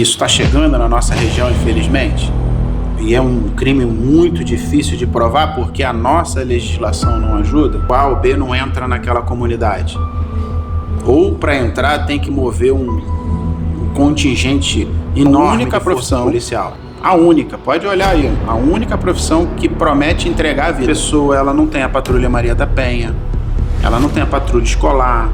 Isso está chegando na nossa região, infelizmente, e é um crime muito difícil de provar porque a nossa legislação não ajuda. O A ou B não entra naquela comunidade. Ou para entrar tem que mover um contingente enorme de força policial. A única, pode olhar aí, a única profissão que promete entregar a vida. A pessoa, ela não tem a patrulha Maria da Penha, ela não tem a patrulha escolar,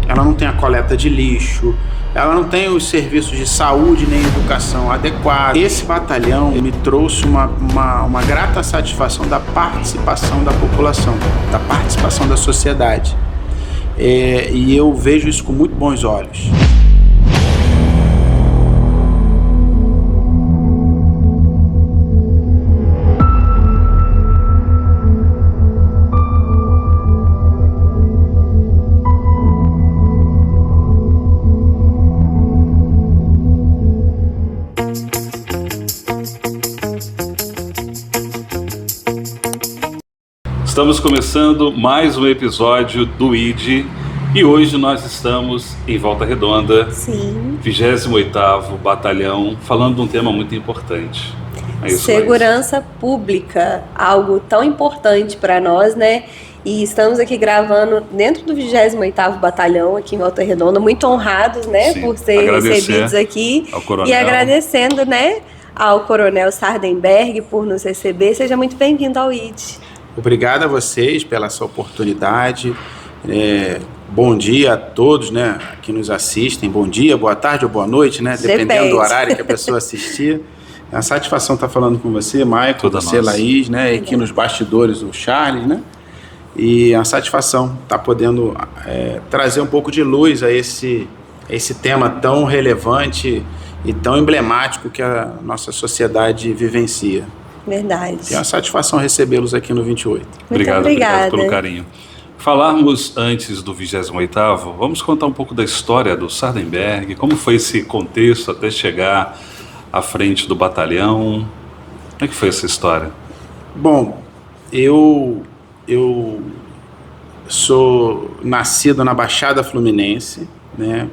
ela não tem a coleta de lixo, ela não tem os serviços de saúde nem educação adequados. Esse batalhão me trouxe uma grata satisfação da participação da população, da participação da sociedade. E eu vejo isso com muito bons olhos. Estamos começando mais um episódio do ID e hoje nós estamos em Volta Redonda, Sim. 28º Batalhão, falando de um tema muito importante. É isso, Segurança pública, algo tão importante para nós, né? E estamos aqui gravando dentro do 28º Batalhão, aqui em Volta Redonda, muito honrados, né? Sim. Por ser recebidos aqui. Ao coronel. E agradecendo, né, ao Coronel Sardenberg por nos receber. Seja muito bem-vindo ao ID. Obrigado a vocês pela essa oportunidade. Bom dia a todos, né, que nos assistem. Bom dia, boa tarde ou boa noite, né? Dependendo do horário que a pessoa assistir. É uma satisfação estar falando com você, Maicon, você, Laís, né? E aqui nos bastidores o Charles, né? E é uma satisfação estar podendo trazer um pouco de luz a esse tema tão relevante e tão emblemático que a nossa sociedade vivencia. Verdade. É uma satisfação recebê-los aqui no 28. Obrigado pelo carinho. Falarmos antes do 28º, vamos contar um pouco da história do Sardenberg, como foi esse contexto até chegar à frente do batalhão. Como é que foi essa história? Bom, eu sou nascido na Baixada Fluminense, né?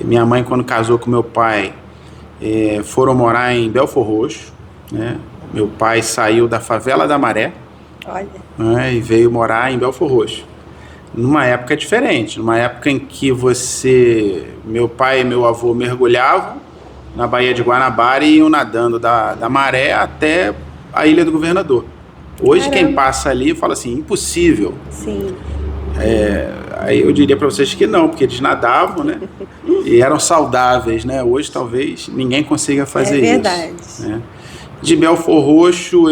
Minha mãe, quando casou com meu pai, foram morar em Belfor Roxo, né? Meu pai saiu da favela da Maré, né, e veio morar em Belfor Roxo. Numa época diferente, numa época em que meu pai e meu avô mergulhavam na Baía de Guanabara e iam nadando da Maré até a Ilha do Governador. Hoje, quem passa ali fala assim, impossível. Sim. Aí eu diria para vocês que não, porque eles nadavam, né? E eram saudáveis, né? Hoje talvez ninguém consiga fazer isso. É verdade. Né? De Belfor Roxo,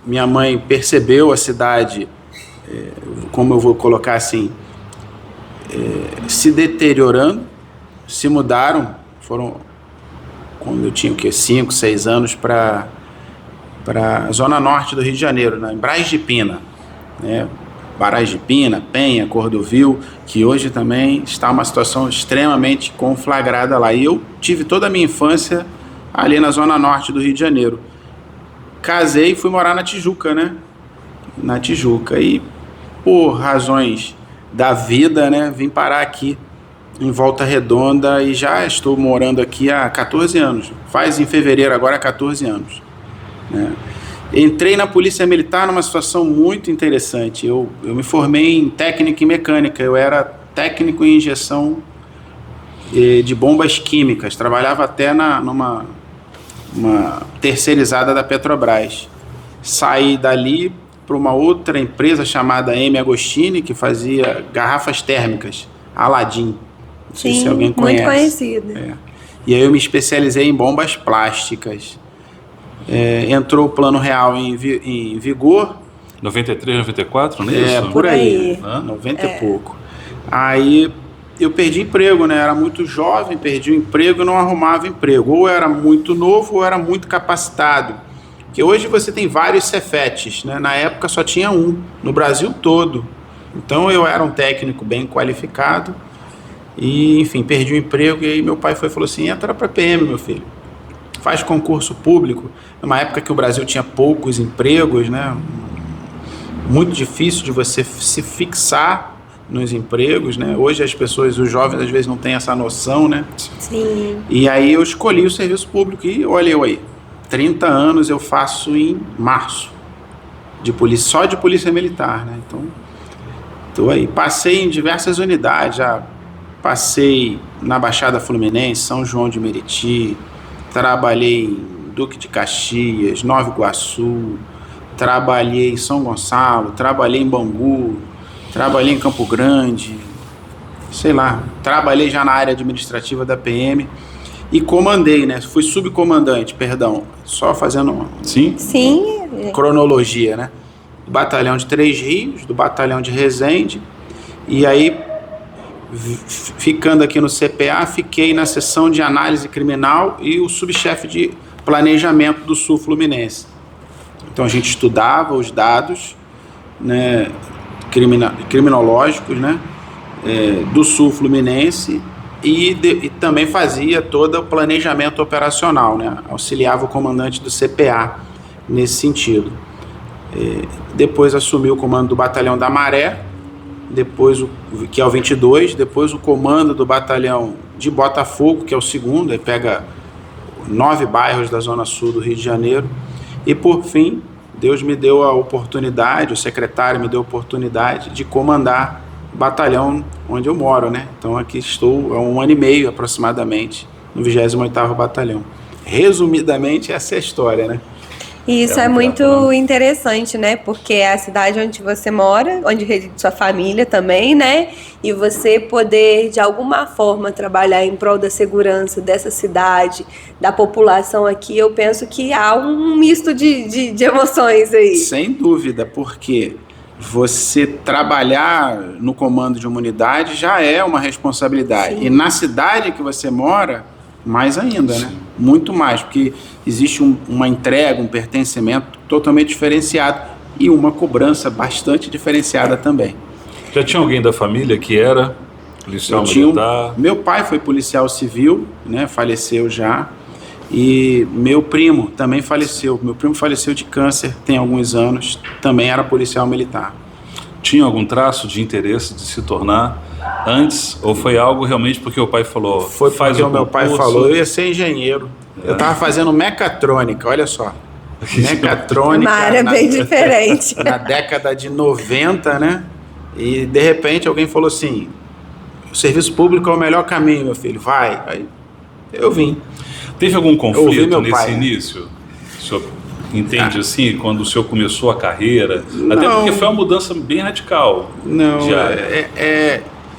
minha mãe percebeu a cidade, como eu vou colocar assim, se deteriorando, se mudaram, foram, quando eu tinha 5, 6 anos, para a zona norte do Rio de Janeiro, em Braz de Pina, né? Braz de Pina, Penha, Cordovil, que hoje também está uma situação extremamente conflagrada lá. E eu tive toda a minha infância ali na zona norte do Rio de Janeiro. Casei e fui morar na Tijuca, né? Na Tijuca. E, por razões da vida, né, vim parar aqui em Volta Redonda e já estou morando aqui há 14 anos. Faz em fevereiro agora 14 anos. Né? Entrei na Polícia Militar numa situação muito interessante. Eu me formei em técnica e mecânica. Eu era técnico em injeção de bombas químicas. Trabalhava até numa terceirizada da Petrobras. Saí dali para uma outra empresa chamada M. Agostini, que fazia garrafas térmicas, Aladim. Não sei se alguém conhece. Muito conhecida. E aí eu me especializei em bombas plásticas. Entrou o Plano Real em vigor. 93, 94, não é isso? Por aí. 90 e pouco. Aí eu perdi emprego, né? Era muito jovem, perdi o emprego e não arrumava emprego. Ou era muito novo ou era muito capacitado. Porque hoje você tem vários Cefetes, né? Na época só tinha um, no Brasil todo. Então eu era um técnico bem qualificado e, enfim, perdi o emprego. E aí meu pai falou assim, entra para PM, meu filho. Faz concurso público. Numa época que o Brasil tinha poucos empregos, né? Muito difícil de você se fixar nos empregos, né? Hoje as pessoas, os jovens às vezes não têm essa noção, né? Sim. E aí eu escolhi o serviço público e olha eu aí, 30 anos eu faço em março, só de polícia militar, né? Então, tô aí. Passei em diversas unidades, já passei na Baixada Fluminense, São João de Meriti, trabalhei em Duque de Caxias, Nova Iguaçu, trabalhei em São Gonçalo, trabalhei em Bangu, trabalhei em Campo Grande, sei lá, trabalhei já na área administrativa da PM e comandei, né? Fui subcomandante, perdão, só fazendo Sim? cronologia, né? Do batalhão de Três Rios, do batalhão de Resende, e aí, ficando aqui no CPA, fiquei na seção de análise criminal e o subchefe de planejamento do Sul Fluminense. Então a gente estudava os dados, né, criminológicos, né, do Sul Fluminense e também fazia todo o planejamento operacional, né, auxiliava o comandante do CPA nesse sentido. Depois assumi o comando do batalhão da Maré, depois que é o 22, depois o comando do batalhão de Botafogo, que é o segundo, aí pega 9 bairros da zona sul do Rio de Janeiro, e por fim, Deus me deu a oportunidade, o secretário me deu a oportunidade de comandar o batalhão onde eu moro, né? Então aqui estou há 1 ano e meio aproximadamente no 28º Batalhão. Resumidamente, essa é a história, né? E isso é muito interessante, né? Porque é a cidade onde você mora, onde reside sua família também, né? E você poder, de alguma forma, trabalhar em prol da segurança dessa cidade, da população aqui, eu penso que há um misto de emoções aí. Sem dúvida, porque você trabalhar no comando de uma unidade já é uma responsabilidade. Sim. E na cidade que você mora, mais ainda, né? Muito mais, porque existe uma entrega, um pertencimento totalmente diferenciado e uma cobrança bastante diferenciada também. Já tinha alguém da família que era policial militar? Meu pai foi policial civil, né? Faleceu já. E meu primo também faleceu. Meu primo faleceu de câncer tem alguns anos, também era policial militar. Tinha algum traço de interesse de se tornar antes? Ou foi algo realmente porque o pai falou? Foi porque o meu pai falou, eu ia ser engenheiro. Eu estava fazendo mecatrônica, olha só. Mecatrônica. Uma área bem diferente. Na década de 90, né? E de repente alguém falou assim: o serviço público é o melhor caminho, meu filho, vai. Aí eu vim. Teve algum conflito nesse pai, início? Né? O senhor entende assim, quando o senhor começou a carreira? Não. Até porque foi uma mudança bem radical. Não,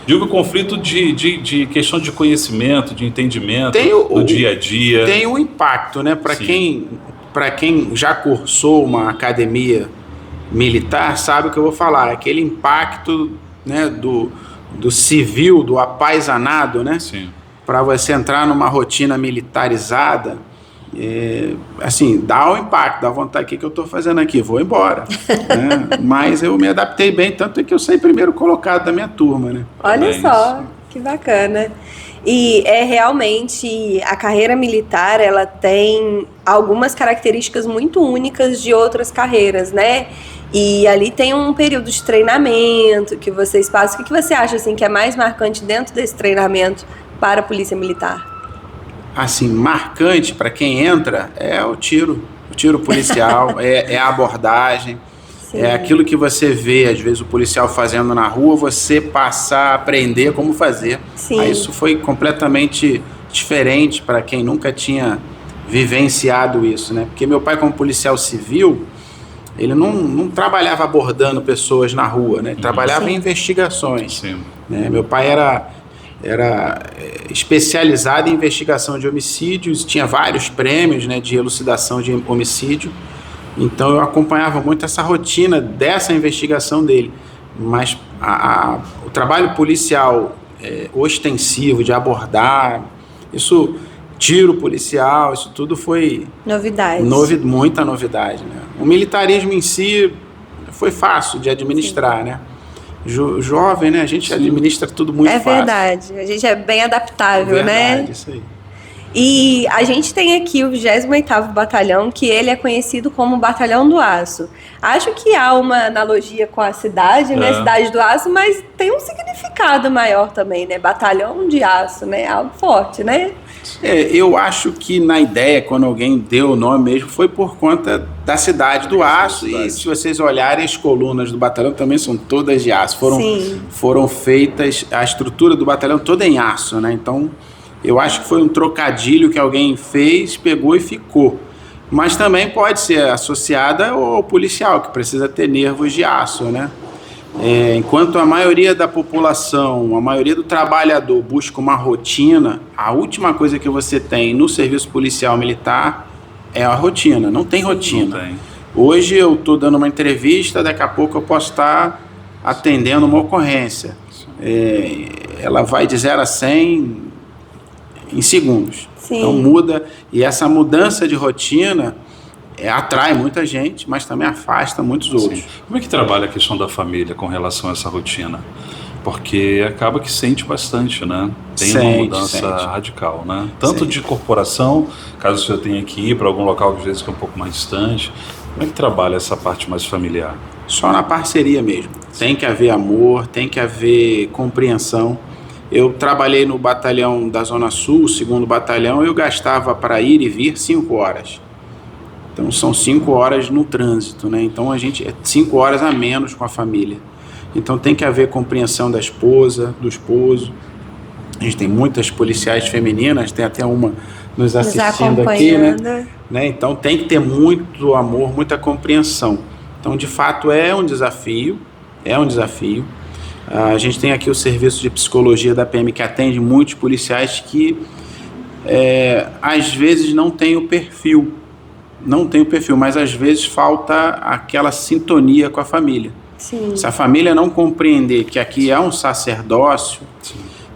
Digo conflito de questão de conhecimento, de entendimento do dia a dia. Tem um impacto, né? Para quem já cursou uma academia militar, sabe o que eu vou falar. Aquele impacto, né, do civil, do apaisonado, né? Sim. Para você entrar numa rotina militarizada, assim, dá um impacto, dá vontade, o que eu estou fazendo aqui? Vou embora. Né? Mas eu me adaptei bem, tanto é que eu saí primeiro colocado da minha turma. Né? Olha só, que bacana. E realmente a carreira militar, ela tem algumas características muito únicas de outras carreiras, né? E ali tem um período de treinamento que vocês passam. O que você acha assim, que é mais marcante dentro desse treinamento para a Polícia Militar? Assim, marcante para quem entra é o tiro policial, é a abordagem. Sim. É aquilo que você vê, às vezes, o policial fazendo na rua, você passar a aprender como fazer. Sim. Aí isso foi completamente diferente para quem nunca tinha vivenciado isso, né? Porque meu pai, como policial civil, ele não trabalhava abordando pessoas na rua, né? Ele trabalhava em investigações. Sim. Né? Meu pai era especializado em investigação de homicídios, tinha vários prêmios, né, de elucidação de homicídio, então eu acompanhava muito essa rotina dessa investigação dele, mas o trabalho policial ostensivo, de abordar, isso, tiro policial, isso tudo foi... Novidade. Muita novidade, né? O militarismo em si foi fácil de administrar, Sim. né? Jovem, né? A gente Sim. administra tudo muito fácil. É verdade. A gente é bem adaptável, né? Isso aí. E a gente tem aqui o 28º Batalhão, que ele é conhecido como Batalhão do Aço. Acho que há uma analogia com a cidade, né? Cidade do Aço, mas tem um significado maior também, né? Batalhão de Aço, né? Algo forte, né? Eu acho que na ideia, quando alguém deu o nome mesmo, foi por conta da cidade do aço. E se vocês olharem, as colunas do batalhão também são todas de aço. Foram feitas, a estrutura do batalhão toda em aço, né? Então, eu acho que foi um trocadilho que alguém fez, pegou e ficou. Mas também pode ser associada ao policial, que precisa ter nervos de aço, né? Enquanto a maioria da população, a maioria do trabalhador busca uma rotina, a última coisa que você tem no serviço policial militar é a rotina. Não tem rotina. Não tem. Hoje eu estou dando uma entrevista, daqui a pouco eu posso estar atendendo uma ocorrência. Ela vai de 0 a 100 em segundos. Sim. Então muda, e essa mudança de rotina atrai muita gente, mas também afasta muitos outros. Sim. Como é que trabalha a questão da família com relação a essa rotina? Porque acaba que sente bastante, né? Tem uma mudança radical, né? Tanto de corporação, caso o senhor tenha que ir para algum local que às vezes é um pouco mais distante, como é que trabalha essa parte mais familiar? Só na parceria mesmo. Tem que haver amor, tem que haver compreensão. Eu trabalhei no batalhão da Zona Sul, o 2º batalhão, eu gastava para ir e vir 5 horas. Então são 5 horas no trânsito, né? Então a gente 5 horas a menos com a família. Então tem que haver compreensão da esposa, do esposo. A gente tem muitas policiais femininas, tem até uma nos assistindo aqui, né? Então tem que ter muito amor, muita compreensão. Então de fato é um desafio. A gente tem aqui o serviço de psicologia da PM que atende muitos policiais que às vezes não tem o perfil, mas às vezes falta aquela sintonia com a família. Sim. Se a família não compreender que aqui há um sacerdócio,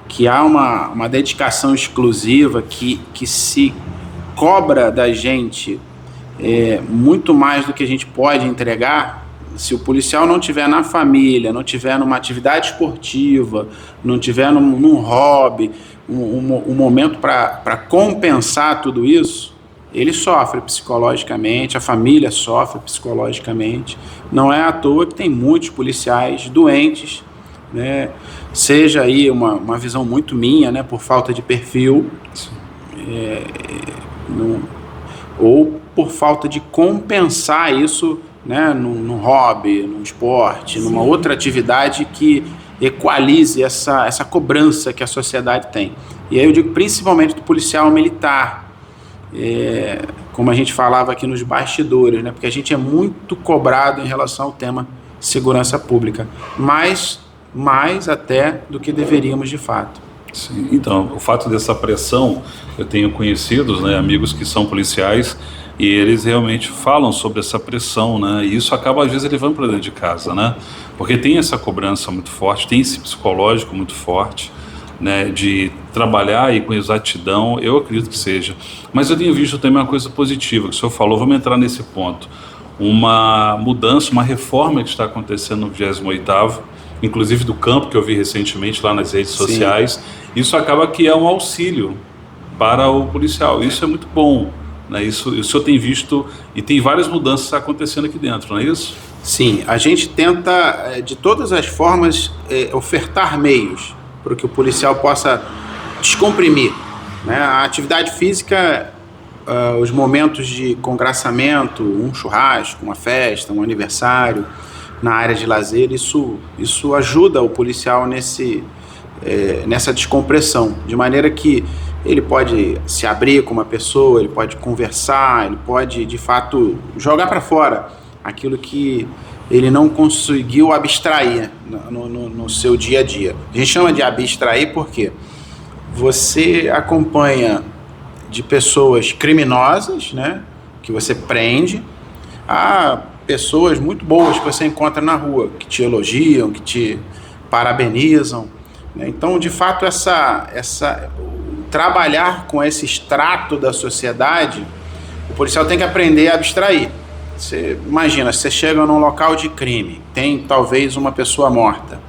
que há uma dedicação exclusiva, que se cobra da gente muito mais do que a gente pode entregar, se o policial não tiver na família, não tiver numa atividade esportiva, não tiver num hobby, um momento para compensar tudo isso, ele sofre psicologicamente, a família sofre psicologicamente. Não é à toa que tem muitos policiais doentes, né? Seja aí uma visão muito minha, né? Por falta de perfil, ou por falta de compensar isso, né? Num hobby, num esporte, numa outra atividade que equalize essa cobrança que a sociedade tem. E aí eu digo principalmente do policial militar, como a gente falava aqui nos bastidores, né? Porque a gente é muito cobrado em relação ao tema segurança pública, mais até do que deveríamos de fato. Sim, então, o fato dessa pressão, eu tenho conhecidos, né, amigos que são policiais, e eles realmente falam sobre essa pressão, né, e isso acaba às vezes levando para dentro de casa, né, porque tem essa cobrança muito forte, tem esse psicológico muito forte, né, de trabalhar e com exatidão, eu acredito que seja. Mas eu tenho visto também uma coisa positiva, que o senhor falou, vamos entrar nesse ponto, uma mudança, uma reforma que está acontecendo no 28º, inclusive do campo, que eu vi recentemente lá nas redes sociais. Isso acaba que é um auxílio para o policial, isso é muito bom, né? Isso o senhor tem visto, e tem várias mudanças acontecendo aqui dentro, não é isso? Sim, a gente tenta de todas as formas ofertar meios para que o policial possa descomprimir, né? A atividade física, os momentos de congraçamento, um churrasco, uma festa, um aniversário, na área de lazer, isso ajuda o policial nessa descompressão, de maneira que ele pode se abrir com uma pessoa, ele pode conversar, ele pode, de fato, jogar para fora aquilo que ele não conseguiu abstrair no seu dia a dia. A gente chama de abstrair porque você acompanha de pessoas criminosas, né, que você prende, a pessoas muito boas que você encontra na rua, que te elogiam, que te parabenizam, né? Então, de fato, trabalhar com esse extrato da sociedade, o policial tem que aprender a abstrair. Você imagina, você chega num local de crime, tem talvez uma pessoa morta.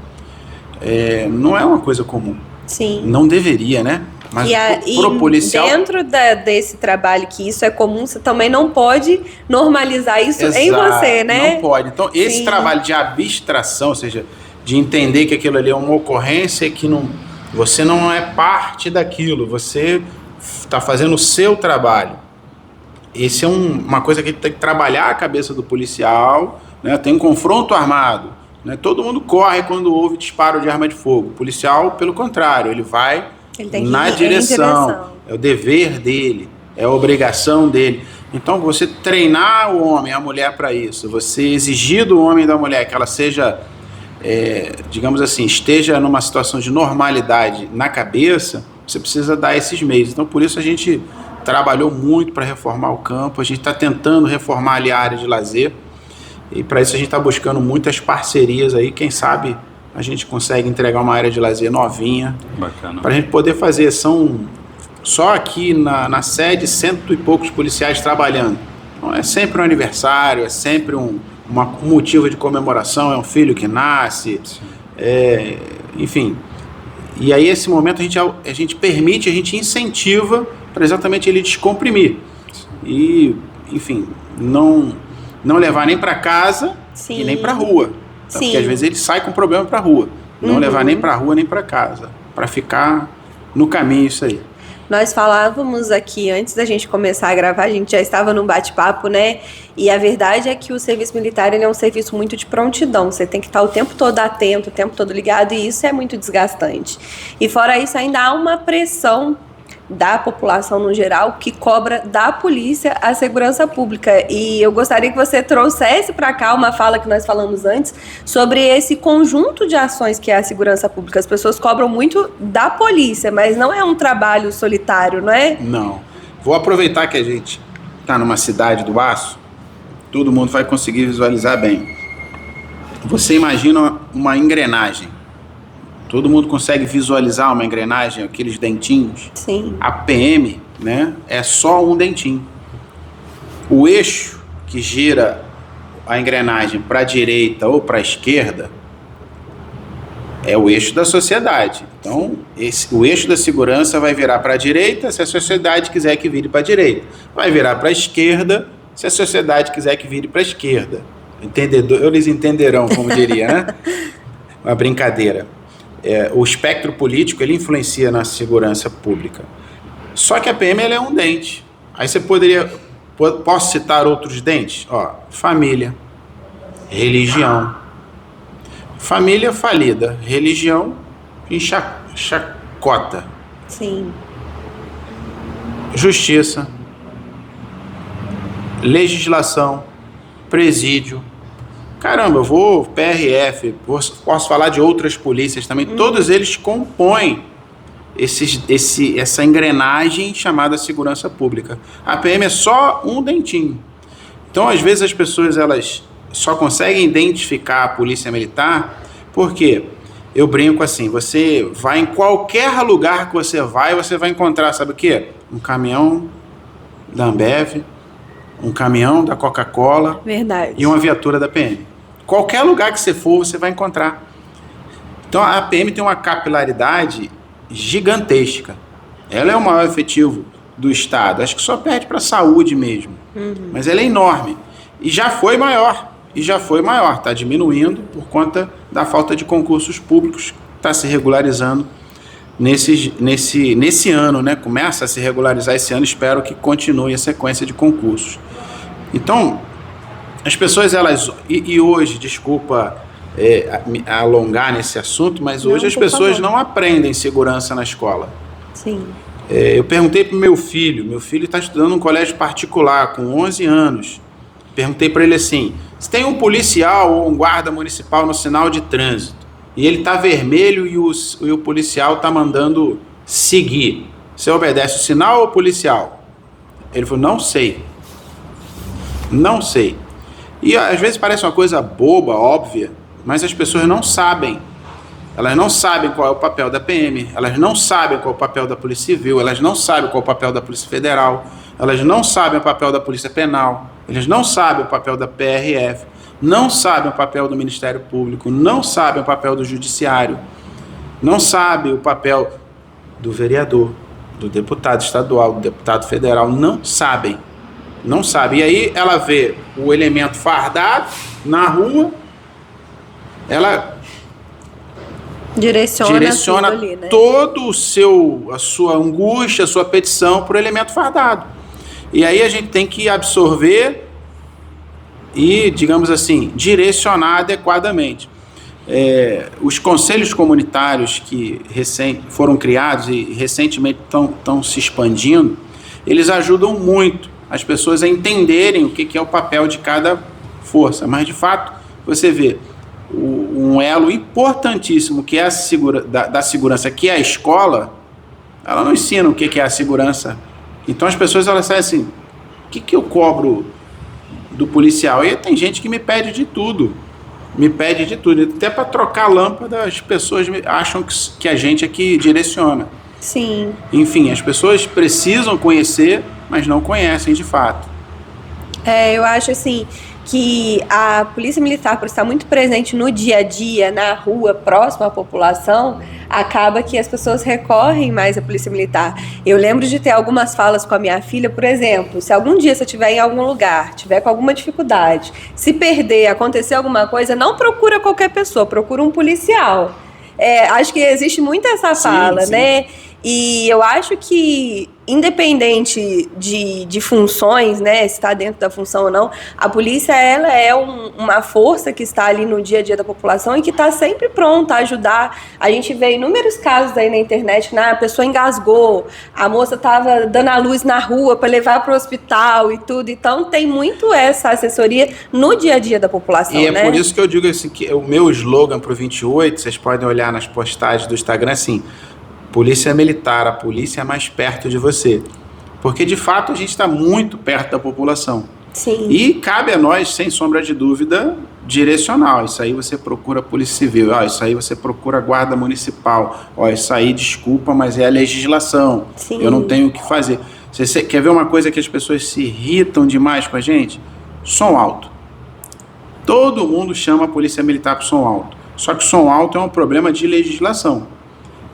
Não é uma coisa comum. Sim. Não deveria, né? Mas E pro policial... dentro desse trabalho que isso é comum, você também não pode normalizar isso em você, né? Não pode. Então, esse trabalho de abstração, ou seja, de entender que aquilo ali é uma ocorrência que não, você não é parte daquilo, você está fazendo o seu trabalho. Esse é uma coisa que tem que trabalhar a cabeça do policial, né? Tem um confronto armado, né? Todo mundo corre quando houve disparo de arma de fogo. O policial, pelo contrário, ele vai na direção. É o dever dele, é a obrigação dele. Então, você treinar o homem, a mulher para isso, você exigir do homem e da mulher que ela seja, digamos assim, esteja numa situação de normalidade na cabeça, você precisa dar esses meios. Então, por isso a gente trabalhou muito para reformar o campo, a gente está tentando reformar ali a área de lazer, e para isso a gente está buscando muitas parcerias aí, quem sabe a gente consegue entregar uma área de lazer novinha, para a gente poder fazer. São só aqui na sede 100 e poucos policiais trabalhando. Então, é sempre um aniversário, é sempre um motivo de comemoração, é um filho que nasce, enfim. E aí esse momento a gente permite, a gente incentiva para exatamente ele descomprimir. E, enfim, não levar nem para casa e nem para rua. Tá? Porque às vezes ele sai com problema para rua. Não levar nem para rua nem para casa. Para ficar no caminho isso aí. Nós falávamos aqui, antes da gente começar a gravar, a gente já estava num bate-papo, né? E a verdade é que o serviço militar ele é um serviço muito de prontidão. Você tem que estar o tempo todo atento, o tempo todo ligado, e isso é muito desgastante. E fora isso, ainda há uma pressão da população no geral que cobra da polícia a segurança pública. E eu gostaria que você trouxesse para cá uma fala que nós falamos antes sobre esse conjunto de ações que é a segurança pública. As pessoas cobram muito da polícia, mas não é um trabalho solitário, não é? Não. Vou aproveitar que a gente está numa cidade do aço, todo mundo vai conseguir visualizar bem. Você imagina uma engrenagem. Todo mundo consegue visualizar uma engrenagem, aqueles dentinhos? Sim. A PM, né, é só um dentinho. O eixo que gira a engrenagem para a direita ou para a esquerda é o eixo da sociedade. Então, o eixo da segurança vai virar para a direita se a sociedade quiser que vire para a direita. Vai virar para a esquerda se a sociedade quiser que vire para a esquerda. Eles entenderão, como diria, né? Uma brincadeira. O espectro político ele influencia na segurança pública. Só que a PM ela é um dente. Aí você posso citar outros dentes? Família, religião. Família falida, religião em chacota. Sim. Justiça, legislação, presídio. Caramba, PRF, posso falar de outras polícias também, todos eles compõem essa engrenagem chamada segurança pública. A PM é só um dentinho. Então, às vezes, as pessoas elas só conseguem identificar a polícia militar porque, eu brinco assim, você vai em qualquer lugar que você vai encontrar, sabe o quê? Um caminhão da Ambev, um caminhão da Coca-Cola. Verdade. E uma viatura da PM. Qualquer lugar que você for, você vai encontrar. Então, a PM tem uma capilaridade gigantesca. Ela é o maior efetivo do Estado. Acho que só perde para a saúde mesmo. Mas ela é enorme. E já foi maior. Está diminuindo por conta da falta de concursos públicos. Está se regularizando nesse ano, né? Começa a se regularizar esse ano. Espero que continue a sequência de concursos. Então, as pessoas, e hoje, desculpa alongar nesse assunto, mas hoje as pessoas não aprendem segurança na escola. Sim. Eu perguntei para o meu filho está estudando num colégio particular, com 11 anos. Perguntei para ele assim, se tem um policial ou um guarda municipal no sinal de trânsito, e ele está vermelho e o policial está mandando seguir, você obedece o sinal ou o policial? Ele falou, não sei. E às vezes parece uma coisa boba, óbvia, mas as pessoas não sabem. Elas não sabem qual é o papel da PM, elas não sabem qual é o papel da Polícia Civil, elas não sabem qual é o papel da Polícia Federal, elas não sabem o papel da Polícia Penal, eles não sabem o papel da PRF, não sabem o papel do Ministério Público, não sabem o papel do Judiciário, não sabem o papel do vereador, do deputado estadual, do deputado federal, não sabem. Não sabem. E aí ela vê o elemento fardado na rua, ela direciona ali, né? todo a sua angústia, a sua petição para o elemento fardado. E aí a gente tem que absorver e, digamos assim, direcionar adequadamente. Os conselhos comunitários que foram criados e recentemente estão se expandindo, eles ajudam muito as pessoas a entenderem o que é o papel de cada força. Mas, de fato, você vê um elo importantíssimo que é da segurança, que é a escola, ela não ensina o que é a segurança. Então as pessoas elas sabem assim, o que eu cobro do policial? E tem gente que me pede de tudo. Até para trocar a lâmpada, as pessoas acham que a gente é que direciona. Sim. Enfim, as pessoas precisam conhecer, mas não conhecem de fato. Eu acho assim que a polícia militar, por estar muito presente no dia a dia, na rua, próximo à população, acaba que as pessoas recorrem mais à polícia militar. Eu lembro de ter algumas falas com a minha filha, por exemplo, se algum dia você estiver em algum lugar, tiver com alguma dificuldade, se perder, acontecer alguma coisa, não procura qualquer pessoa, procura um policial. Acho que existe muito essa fala, sim. né? E eu acho que, independente de funções, né, se está dentro da função ou não, a polícia ela é uma força que está ali no dia a dia da população e que está sempre pronta a ajudar. A gente vê inúmeros casos aí na internet, né, a pessoa engasgou, a moça estava dando a luz na rua para levar para o hospital e tudo. Então tem muito essa assessoria no dia a dia da população, e né? É por isso que eu digo assim, que o meu slogan para o 28, vocês podem olhar nas postagens do Instagram, assim, Polícia Militar, a polícia é mais perto de você. Porque, de fato, a gente está muito perto da população. Sim. E cabe a nós, sem sombra de dúvida, direcional. Isso aí você procura a Polícia Civil, isso aí você procura a Guarda Municipal, isso aí, desculpa, mas é a legislação. Sim. Eu não tenho o que fazer. Você quer ver uma coisa que as pessoas se irritam demais com a gente? Som alto. Todo mundo chama a Polícia Militar para som alto. Só que som alto é um problema de legislação.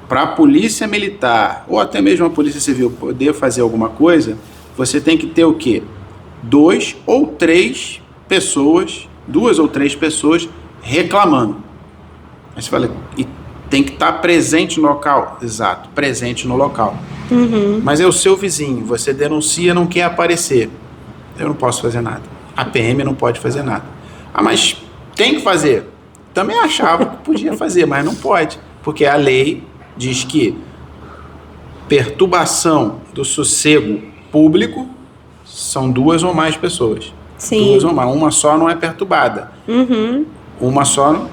Para a polícia militar, ou até mesmo a polícia civil, poder fazer alguma coisa, você tem que ter o quê? 2 ou 3 pessoas reclamando. Aí você fala, e tem que estar presente no local. Exato, presente no local. Uhum. Mas é o seu vizinho, você denuncia, não quer aparecer. Eu não posso fazer nada. A PM não pode fazer nada. Mas tem que fazer. Também achava que podia fazer, mas não pode, porque a lei diz que perturbação do sossego público são 2 ou mais pessoas. Sim. 2 ou mais. Uma só não é perturbada. Uhum. Uma só,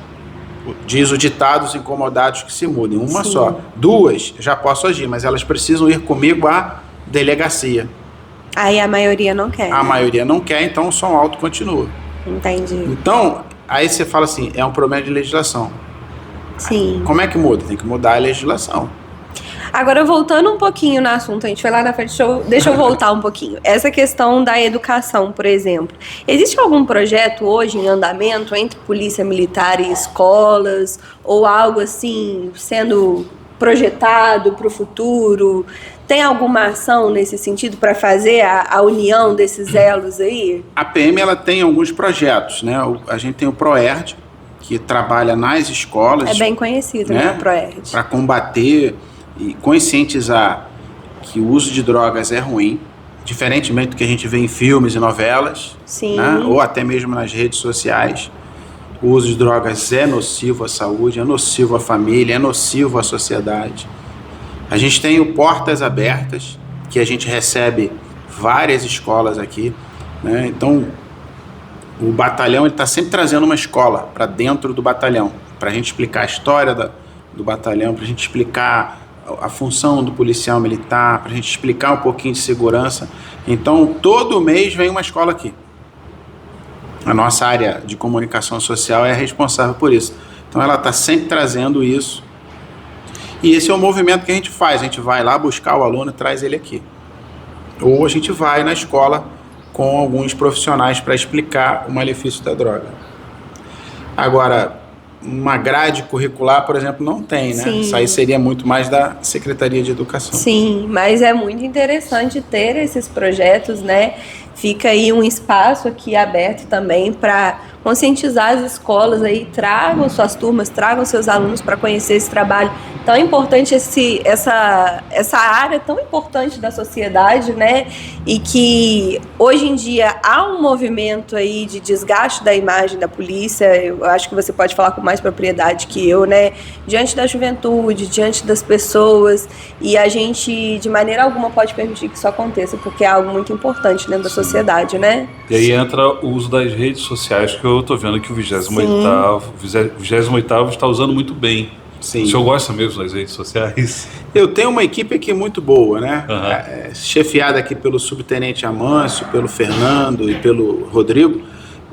diz o ditado, os incomodados que se mudem. Uma Sim. só. 2, já posso agir, mas elas precisam ir comigo à delegacia. Aí a maioria não quer. A maioria não quer, então o som alto continua. Entendi. Então, aí você fala assim, é um problema de legislação. Sim. Como é que muda? Tem que mudar a legislação. Agora, voltando um pouquinho no assunto, a gente foi lá na frente, deixa eu voltar um pouquinho. Essa questão da educação, por exemplo. Existe algum projeto hoje em andamento entre polícia militar e escolas? Ou algo assim, sendo projetado para o futuro? Tem alguma ação nesse sentido para fazer a união desses elos aí? A PM ela tem alguns projetos, né? A gente tem o ProERD, que trabalha nas escolas. É bem conhecido, né, o ProERD. Para combater e conscientizar que o uso de drogas é ruim, diferentemente do que a gente vê em filmes e novelas, Sim. Né? Ou até mesmo nas redes sociais. O uso de drogas é nocivo à saúde, é nocivo à família, é nocivo à sociedade. A gente tem o Portas Abertas, que a gente recebe várias escolas aqui, né? Então, o batalhão está sempre trazendo uma escola para dentro do batalhão, para a gente explicar a história do batalhão, para a gente explicar a função do policial militar, para a gente explicar um pouquinho de segurança. Então, todo mês vem uma escola aqui. A nossa área de comunicação social é responsável por isso. Então, ela está sempre trazendo isso. E esse é o movimento que a gente faz. A gente vai lá buscar o aluno e traz ele aqui. Ou a gente vai na escola com alguns profissionais para explicar o malefício da droga. Agora, uma grade curricular, por exemplo, não tem, né? Sim. Isso aí seria muito mais da Secretaria de Educação. Sim, mas é muito interessante ter esses projetos, né? Fica aí um espaço aqui aberto também para conscientizar as escolas aí, tragam suas turmas, tragam seus alunos para conhecer esse trabalho tão importante, essa área tão importante da sociedade, né? E que hoje em dia há um movimento aí de desgaste da imagem da polícia. Eu acho que você pode falar com mais propriedade que eu, né? Diante da juventude, diante das pessoas, e a gente de maneira alguma pode permitir que isso aconteça, porque é algo muito importante dentro da sociedade, né? E aí entra o uso das redes sociais, que eu estou vendo que o 28º está usando muito bem. Sim. O senhor gosta mesmo das redes sociais? Eu tenho uma equipe aqui muito boa, né? Uhum. Chefiada aqui pelo subtenente Amâncio, pelo Fernando e pelo Rodrigo.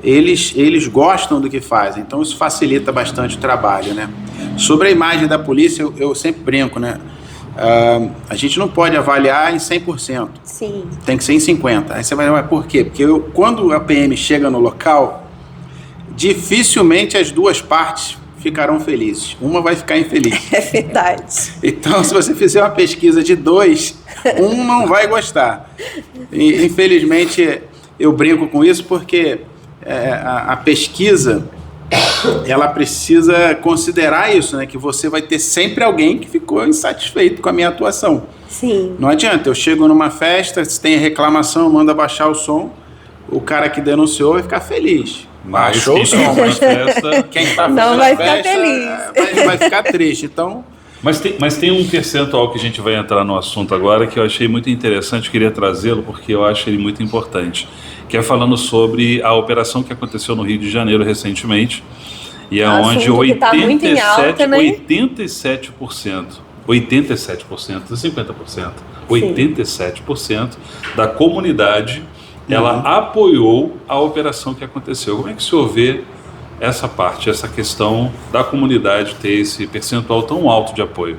Eles gostam do que fazem, então isso facilita bastante o trabalho, né? Sobre a imagem da polícia, eu sempre brinco, né? A gente não pode avaliar em 100%. Sim. Tem que ser em 50%. Aí você vai, mas por quê? Porque quando a PM chega no local, dificilmente as duas partes ficarão felizes. Uma vai ficar infeliz. É verdade. Então, se você fizer uma pesquisa de 2, um não vai gostar. E, infelizmente, eu brinco com isso porque a pesquisa, ela precisa considerar isso, né? Que você vai ter sempre alguém que ficou insatisfeito com a minha atuação. Sim. Não adianta, eu chego numa festa, se tem reclamação, manda baixar o som, o cara que denunciou vai ficar feliz. Baixou o som, mas quem está não vai ficar feliz. Vai ficar triste, então... Mas tem um percentual que a gente vai entrar no assunto agora que eu achei muito interessante, eu queria trazê-lo porque eu acho ele muito importante, que é falando sobre a operação que aconteceu no Rio de Janeiro recentemente, e é onde 87% da comunidade ela apoiou a operação que aconteceu. Como é que o senhor vê essa parte, essa questão da comunidade ter esse percentual tão alto de apoio?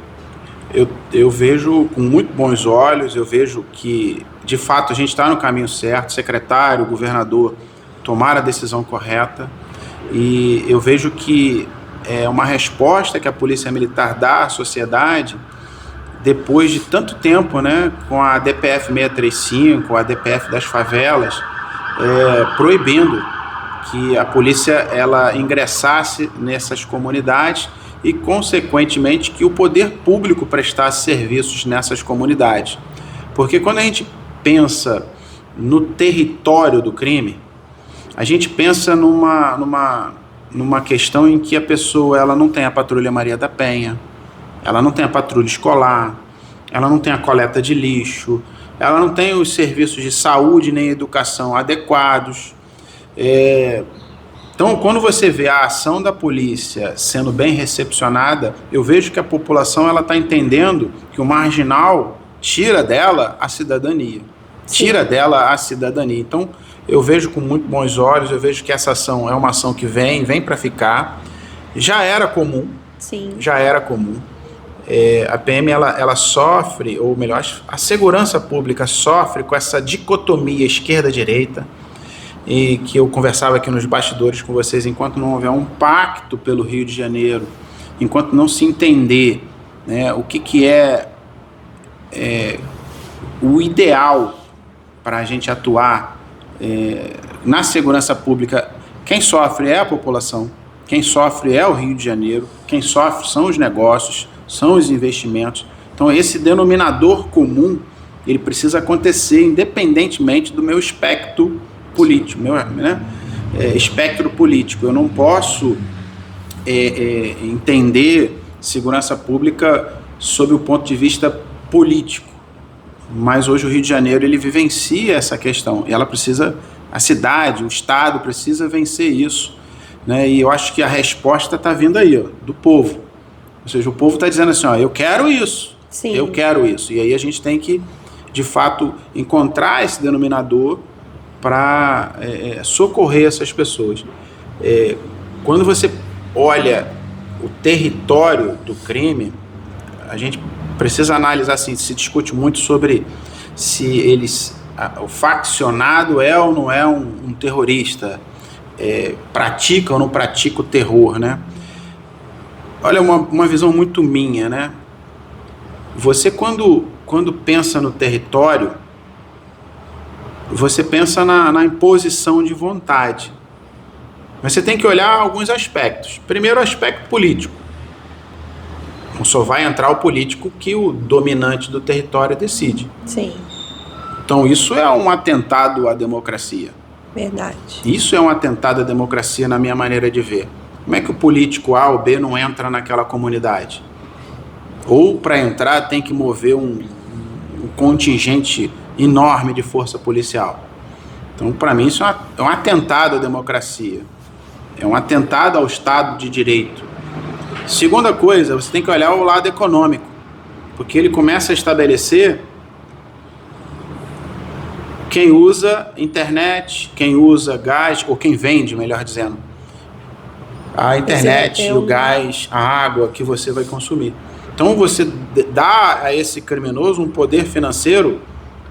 Eu vejo com muito bons olhos, eu vejo que, de fato, a gente está no caminho certo, o secretário, o governador tomaram a decisão correta, e eu vejo que é uma resposta que a Polícia Militar dá à sociedade depois de tanto tempo, né, com a DPF 635, a DPF das favelas, proibindo que a polícia ela ingressasse nessas comunidades e, consequentemente, que o poder público prestasse serviços nessas comunidades. Porque quando a gente pensa no território do crime, a gente pensa numa questão em que a pessoa ela não tem a Patrulha Maria da Penha, ela não tem a patrulha escolar, ela não tem a coleta de lixo, ela não tem os serviços de saúde nem educação adequados. Então, quando você vê a ação da polícia sendo bem recepcionada, eu vejo que a população está entendendo que o marginal tira dela a cidadania. Tira dela a cidadania. Então, eu vejo com muito bons olhos, eu vejo que essa ação é uma ação que vem para ficar. Já era comum. Sim. Já era comum. A PM ela sofre, ou melhor, a segurança pública sofre com essa dicotomia esquerda-direita, e que eu conversava aqui nos bastidores com vocês, enquanto não houver um pacto pelo Rio de Janeiro, enquanto não se entender, né, o que é o ideal para a gente atuar na segurança pública, quem sofre é a população, quem sofre é o Rio de Janeiro, quem sofre são os negócios, são os investimentos. Então, esse denominador comum, ele precisa acontecer independentemente do meu espectro político, espectro político. Eu não posso entender segurança pública sob o ponto de vista político, mas hoje o Rio de Janeiro ele vivencia essa questão, e ela precisa, a cidade, o Estado precisa vencer isso, né? E eu acho que a resposta está vindo aí, do povo. Ou seja, o povo está dizendo assim, eu quero isso. Sim. Eu quero isso. E aí a gente tem que, de fato, encontrar esse denominador para socorrer essas pessoas. Quando você olha o território do crime, a gente precisa analisar, assim, se discute muito sobre se o faccionado é ou não é um terrorista, pratica ou não pratica o terror, né? Olha, uma visão muito minha, né? Você, quando pensa no território, você pensa na imposição de vontade. Mas você tem que olhar alguns aspectos. Primeiro, o aspecto político. Não só vai entrar o político que o dominante do território decide. Sim. Então, isso é um atentado à democracia. Verdade. Isso é um atentado à democracia na minha maneira de ver. Como é que o político A ou B não entra naquela comunidade? Ou, para entrar, tem que mover um contingente enorme de força policial. Então, para mim, isso é um atentado à democracia. É um atentado ao Estado de Direito. Segunda coisa, você tem que olhar o lado econômico, porque ele começa a estabelecer quem usa internet, quem usa gás, ou quem vende, melhor dizendo, a internet, o gás, a água que você vai consumir. Então você dá a esse criminoso um poder financeiro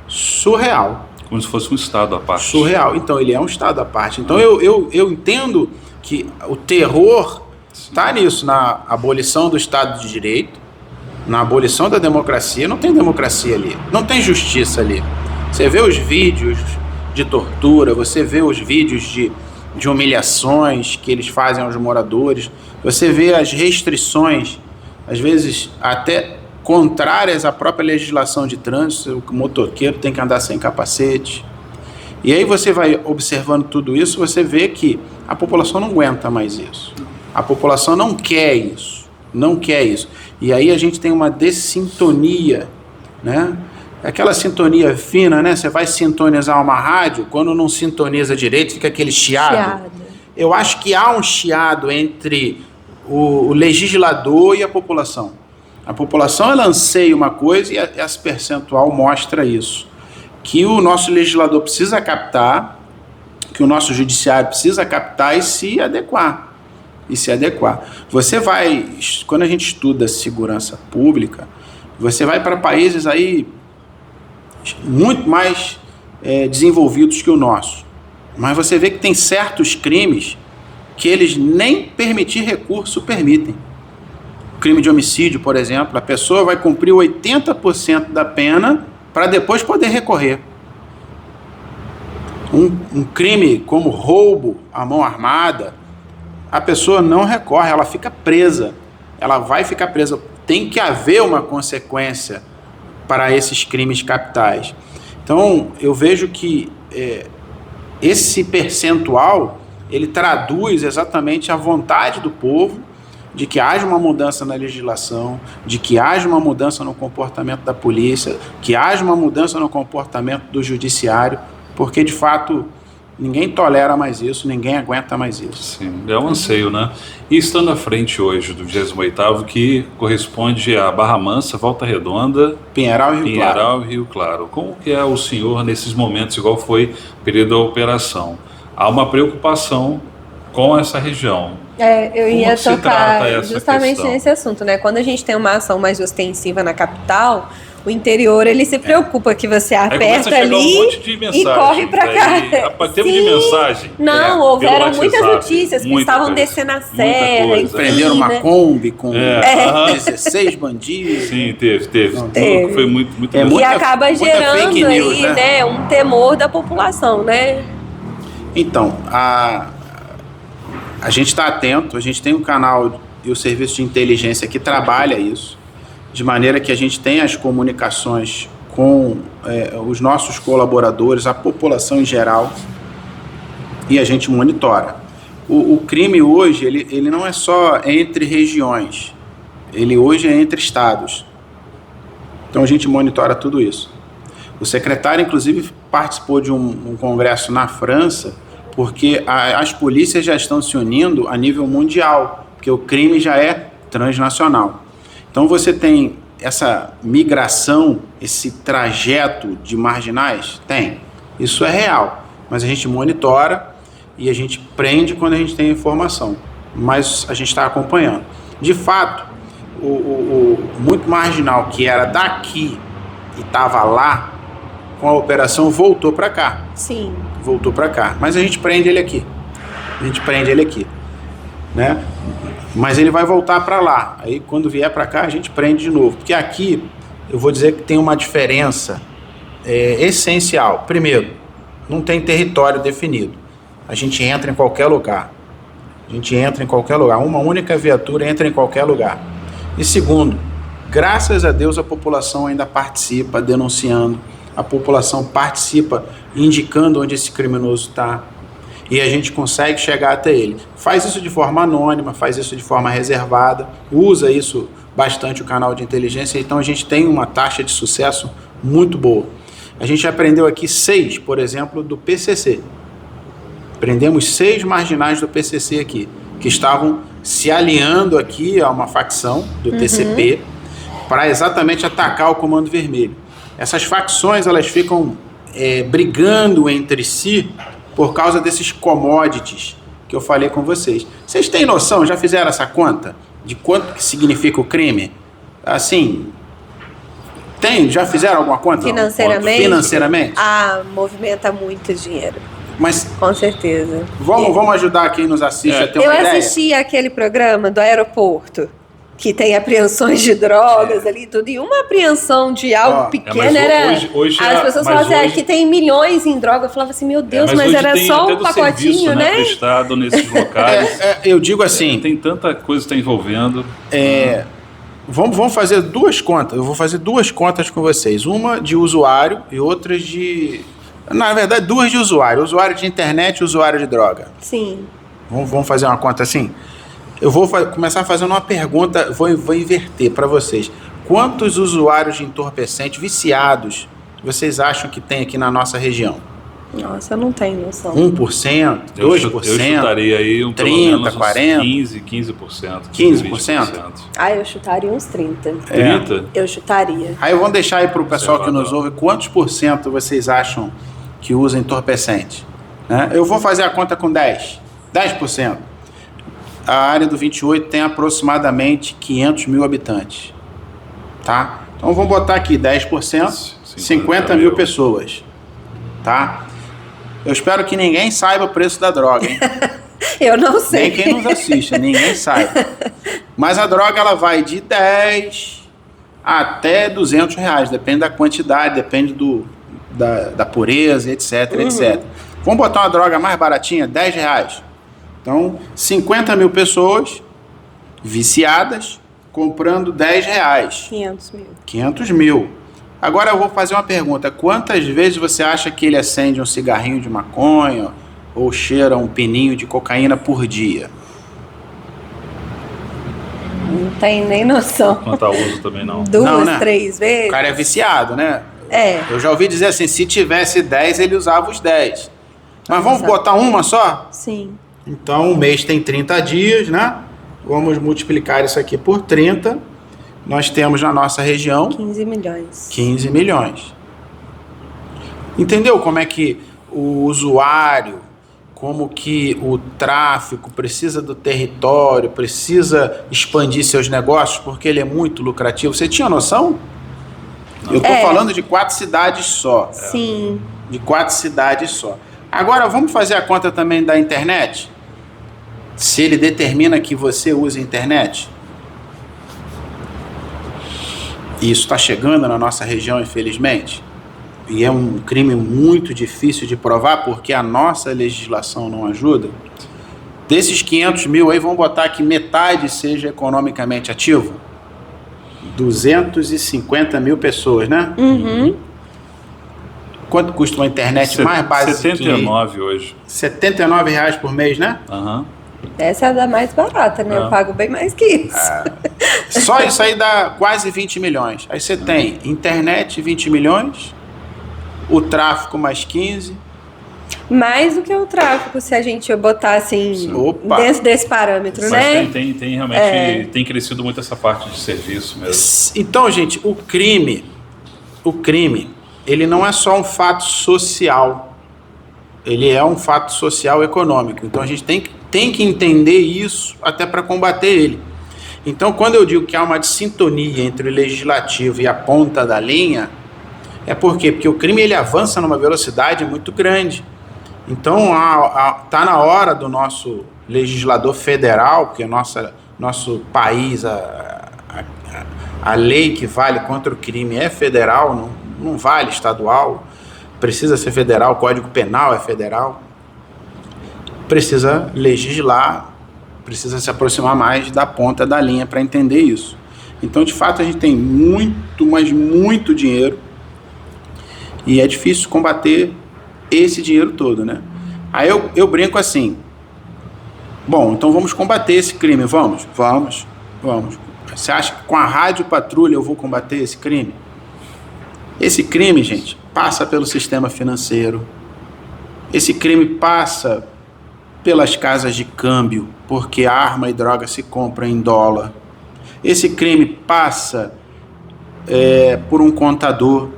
surreal. Como se fosse um Estado à parte. Surreal. Então ele é um Estado à parte. Então eu entendo que o terror está nisso, na abolição do Estado de Direito, na abolição da democracia. Não tem democracia ali, não tem justiça ali. Você vê os vídeos de tortura, você vê os vídeos de humilhações que eles fazem aos moradores, você vê as restrições, às vezes até contrárias à própria legislação de trânsito. O motoqueiro tem que andar sem capacete. E aí você vai observando tudo isso, você vê que a população não aguenta mais isso. A população não quer isso, não quer isso. E aí a gente tem uma dessintonia, né? Aquela sintonia fina, né? Você vai sintonizar uma rádio, quando não sintoniza direito, fica aquele chiado. Eu acho que há um chiado entre o legislador e a população. A população, ela anseia uma coisa e esse percentual mostra isso. Que o nosso legislador precisa captar, que o nosso judiciário precisa captar e se adequar. Você vai, quando a gente estuda segurança pública, você vai para países aí muito mais desenvolvidos que o nosso. Mas você vê que tem certos crimes que eles nem permitir recurso permitem. O crime de homicídio, por exemplo, a pessoa vai cumprir 80% da pena para depois poder recorrer. Um crime como roubo à mão armada, a pessoa não recorre, ela fica presa. Ela vai ficar presa. Tem que haver uma consequência para esses crimes capitais. Então, eu vejo que esse percentual, ele traduz exatamente a vontade do povo de que haja uma mudança na legislação, de que haja uma mudança no comportamento da polícia, que haja uma mudança no comportamento do judiciário, porque, de fato, ninguém tolera mais isso, ninguém aguenta mais isso. Sim, é um anseio, né? E estando à frente hoje do 28º, que corresponde a Barra Mansa, Volta Redonda, Pinheiral e Rio Claro. Como que é o senhor nesses momentos, igual foi o período da operação? Há uma preocupação com essa região. Eu ia tocar justamente questão? nesse assunto, né? Quando a gente tem uma ação mais ostensiva na capital, o interior, ele se preocupa que você aperta ali um monte de mensagem, e corre pra cá. Teve de mensagem. Não, houveram muitas notícias que estavam descendo a serra. Enfim, prenderam uma Kombi com 16 bandidos. Sim, teve. Foi muito e acaba gerando news, aí, né, um temor da população, né? Então, a gente está atento, a gente tem um canal e o serviço de inteligência que trabalha isso, de maneira que a gente tem as comunicações com os nossos colaboradores, a população em geral, e a gente monitora. O crime hoje, ele não é só entre regiões, ele hoje é entre estados. Então a gente monitora tudo isso. O secretário, inclusive, participou de um congresso na França, porque as polícias já estão se unindo a nível mundial, porque o crime já é transnacional. Então você tem essa migração, esse trajeto de marginais? Tem. Isso é real. Mas a gente monitora e a gente prende quando a gente tem informação. Mas a gente está acompanhando. De fato, o muito marginal que era daqui e estava lá, com a operação voltou para cá. Sim. Voltou para cá. Mas a gente prende ele aqui. né? Mas ele vai voltar para lá. Aí quando vier para cá a gente prende de novo, porque aqui eu vou dizer que tem uma diferença essencial. Primeiro, não tem território definido. A gente entra em qualquer lugar. Uma única viatura entra em qualquer lugar. E segundo, graças a Deus a população ainda participa denunciando, a população participa indicando onde esse criminoso está, e a gente consegue chegar até ele. Faz isso de forma anônima, faz isso de forma reservada, usa isso bastante o canal de inteligência, então a gente tem uma taxa de sucesso muito boa. A gente aprendeu aqui 6, por exemplo, do PCC. Prendemos 6 marginais do PCC aqui, que estavam se alinhando aqui a uma facção do TCP para exatamente atacar o Comando Vermelho. Essas facções, elas ficam brigando entre si por causa desses commodities que eu falei com vocês. Vocês têm noção, já fizeram essa conta de quanto que significa o crime? Assim, já fizeram alguma conta? Financeiramente? Movimenta muito dinheiro. Mas com certeza. Vamos ajudar quem nos assiste a ter uma ideia? Eu assisti aquele programa do aeroporto, que tem apreensões de drogas ali e tudo, e uma apreensão de algo pequeno era... Hoje as pessoas falavam assim, que tem milhões em droga. Eu falava assim, meu Deus, mas era só um pacotinho, serviço, né? Prestado nesses locais. Eu digo assim... Tem tanta coisa que está envolvendo. Vamos fazer 2 contas. Eu vou fazer 2 contas com vocês. Uma de usuário e outra de... Na verdade, 2 de usuário. Usuário de internet e usuário de droga. Sim. Vamos fazer uma conta assim? Eu vou começar fazendo uma pergunta, vou inverter para vocês. Quantos usuários de entorpecente viciados vocês acham que tem aqui na nossa região? Nossa, eu não tenho noção. 1%? 2%? Eu chutaria aí 30%, 40%? 15%. 15%? Eu chutaria uns 30%. 30%? Eu chutaria. Aí vamos deixar aí para o pessoal que nos ouve, quantos por cento vocês acham que usa entorpecente? Eu vou fazer a conta com 10%. 10%. A área do 28 tem aproximadamente 500 mil habitantes. Tá? Então vamos botar aqui 10%, 50 mil pessoas. Tá? Eu espero que ninguém saiba o preço da droga, hein? Eu não sei. Nem quem nos assiste, ninguém sabe. Mas a droga ela vai de 10 até R$200, depende da quantidade, depende da pureza, etc, etc. Vamos botar uma droga mais baratinha, R$10. Então, 50 mil pessoas viciadas comprando R$10. 500 mil. Agora eu vou fazer uma pergunta. Quantas vezes você acha que ele acende um cigarrinho de maconha ou cheira um pininho de cocaína por dia? Não tem nem noção. Quanto ao uso também não. 2, 3 vezes? O cara é viciado, né? Eu já ouvi dizer assim, se tivesse 10, ele usava os 10. Mas vamos botar uma só? Sim. Então, o mês tem 30 dias, né? Vamos multiplicar isso aqui por 30. Nós temos na nossa região... 15 milhões. 15 milhões. Entendeu como é que o usuário, como que o tráfico precisa do território, precisa expandir seus negócios, porque ele é muito lucrativo? Você tinha noção? Eu estou falando de 4 cidades só. Sim. De 4 cidades só. Agora, vamos fazer a conta também da internet? Se ele determina que você usa a internet... Isso está chegando na nossa região, infelizmente, e é um crime muito difícil de provar, porque a nossa legislação não ajuda. Desses 500 mil aí, vamos botar que metade seja economicamente ativo. 250 mil pessoas, né? Quanto custa uma internet mais básica? 79 hoje. R$79 por mês, né? Essa é a da mais barata, né? Eu pago bem mais que isso. Só isso aí dá quase 20 milhões. Aí você tem internet, 20 milhões, o tráfico mais 15. Mais do que o tráfico, se a gente botar assim, dentro desse parâmetro, né? Mas tem realmente, tem crescido muito essa parte de serviço mesmo. Então, gente, o crime, ele não é só um fato social. Ele é um fato social econômico. Então a gente tem que entender isso até para combater ele. Então, quando eu digo que há uma sintonia entre o legislativo e a ponta da linha, é por quê? Porque o crime ele avança numa velocidade muito grande. Então, tá na hora do nosso legislador federal, porque nosso país, a lei que vale contra o crime é federal, não vale estadual, precisa ser federal, o Código Penal é federal, precisa legislar, precisa se aproximar mais da ponta da linha para entender isso. Então, de fato, a gente tem muito, mas muito dinheiro e é difícil combater esse dinheiro todo, né? Aí eu brinco assim, bom, então vamos combater esse crime, vamos. Você acha que com a Rádio Patrulha eu vou combater esse crime? Esse crime, gente, passa pelo sistema financeiro, esse crime passa pelas casas de câmbio, porque arma e droga se compram em dólar. Esse crime passa por um contador,